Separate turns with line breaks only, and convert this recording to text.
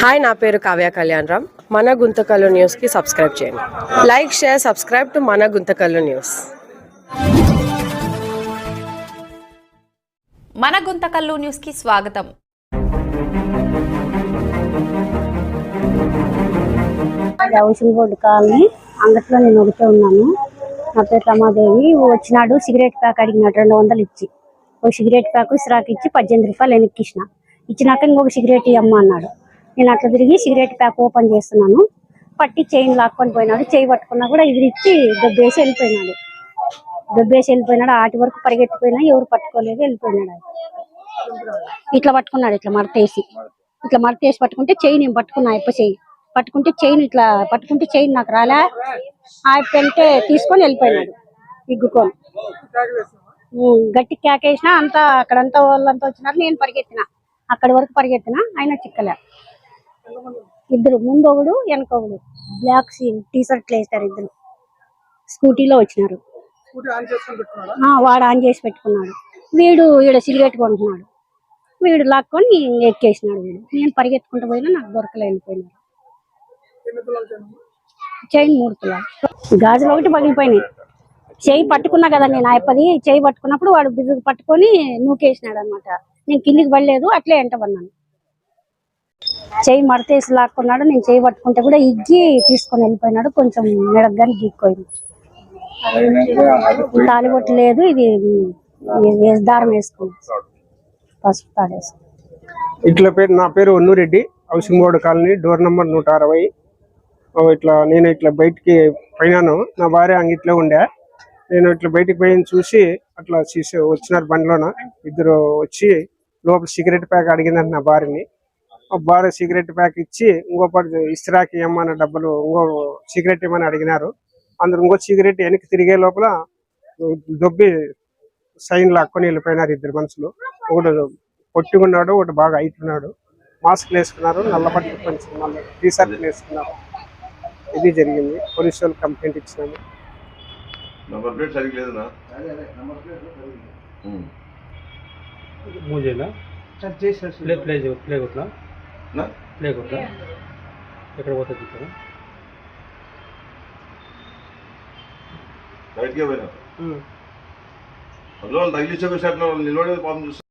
Hi, నా పేరు కావ్య కళ్యాణ్ రామ్. మన గుంతకల్లు న్యూస్కి సబ్స్క్రైబ్ చేయండి. లైక్, షేర్, సబ్స్క్రైబ్ టు మన గుంతకల్లు న్యూస్.
మన గుంతకల్లు న్యూస్కి స్వాగతం.
హౌసింగ్ బోర్డు కాలనీ అంగట్లో నేను ఒకటే ఉన్నాను. నా పేరు రమాదేవి. వచ్చినాడు సిగరెట్ ప్యాక్ అడిగినాడు 200 ఇచ్చి. ఒక సిగరెట్ ప్యాక్ ఇస్రాకి ఇచ్చి 18 రూపాయలు వెనక్కిచ్చిన. ఇచ్చినాక ఇంకొక సిగరెట్ ఇవ్వమ్మ అన్నాడు. నేను అట్లా తిరిగి సిగరెట్ ప్యాక్ ఓపెన్ చేస్తున్నాను. పట్టి చైన్ లాక్కొని పోయినాడు. చేయి పట్టుకున్నా కూడా ఎదిరిచ్చి దెబ్బేసి వెళ్ళిపోయినాడు. ఆటి వరకు పరిగెత్తిపోయినా ఎవరు పట్టుకోలేదు, వెళ్ళిపోయినాడు. ఇట్లా పట్టుకున్నాడు, ఇట్లా మడతేసి పట్టుకుంటే చైన్ నేను పట్టుకున్నా. చేయి పట్టుకుంటే చైన్ నాకు రాలే. అంటే తీసుకొని వెళ్ళిపోయినాడు ఇగ్గుకొని. గట్టి కేకేసిన అంతా అక్కడంతా వాళ్ళంతా వచ్చినారు. నేను అక్కడి వరకు పరిగెత్తిన, అయినా చిక్కలే. ఇద్దరు, ముందొకడు వెనకొకడు, బ్లాక్ టీ షర్ట్లు వేస్తారు. ఇద్దరు స్కూటీలో వచ్చినారు. వాడు ఆన్ చేసి పెట్టుకున్నాడు. వీడు ఈడ సిగరెట్ కొంటున్నాడు. వీడు లాక్కొని ఎక్కేసినాడు. నేను పరిగెత్తుకుంటూ పోయినా, నాకు దొరకలే, వెళ్ళిపోయినాడు. చైన్ 3 తులాలు, గాజులు ఒకటి పగిలిపోయినాయి. చేయి పట్టుకున్నా కదా నేను, చేయి పట్టుకున్నప్పుడు వాడు బిజు పట్టుకొని నూకేసినాడు అనమాట. నేను కిందికి పడలేదు, అట్లే వెంట పడినాను. చేయి మడతేసి లాక్కున్నాడు. నేను చేయి పట్టుకుంటే కూడా ఇగ్గి తీసుకొని వెళ్ళిపోయినాడు. కొంచెం మెడగ్గాని గీక్కోయింది. తాలిబొట్టు లేదు, ఇది దారం వేసుకుని పసుపు తాడేసుకుని.
ఇట్లా నా పేరు Vannureddy. Housing board colony, door number 160. నేను ఇట్లా బయటికి పోయినాను. నా భార్య అంగిట్లో ఉండే. నేను ఇట్లా బయటికి పోయి చూసి అట్లా వచ్చినారు బండిలోన. ఇద్దరు వచ్చి లోపల సిగరెట్ ప్యాక్ అడిగిందంట నా భార్యని. భార్య సిగరెట్ ప్యాక్ ఇచ్చి ఇంకోటి ఇస్త్రాకి ఏమన్నా డబ్బులు, ఇంకో సిగరెట్ ఏమని అడిగినారు. అందరు ఇంకో సిగరెట్ వెనక్కి తిరిగే లోపల దొబ్బి సైన్ లాక్కొని వెళ్ళిపోయినారు ఇద్దరు మనుషులు. ఒకటి పొట్టుకున్నాడు, ఒకటి బాగా హైట్ ఉన్నాడు. మాస్క్లు వేసుకున్నారు, నల్ల బట్టలు కొంచెం మళ్ళీ టీ షర్ట్లు వేసుకున్నారు. ఇది జరిగింది. పోలీసు వాళ్ళు కంప్లైంట్ ఇచ్చినాము.
ఎక్కడ పోతుంది బయటకే పోయినా అందులో తగిలించే నిలబడేది పాపం చూస్తారు.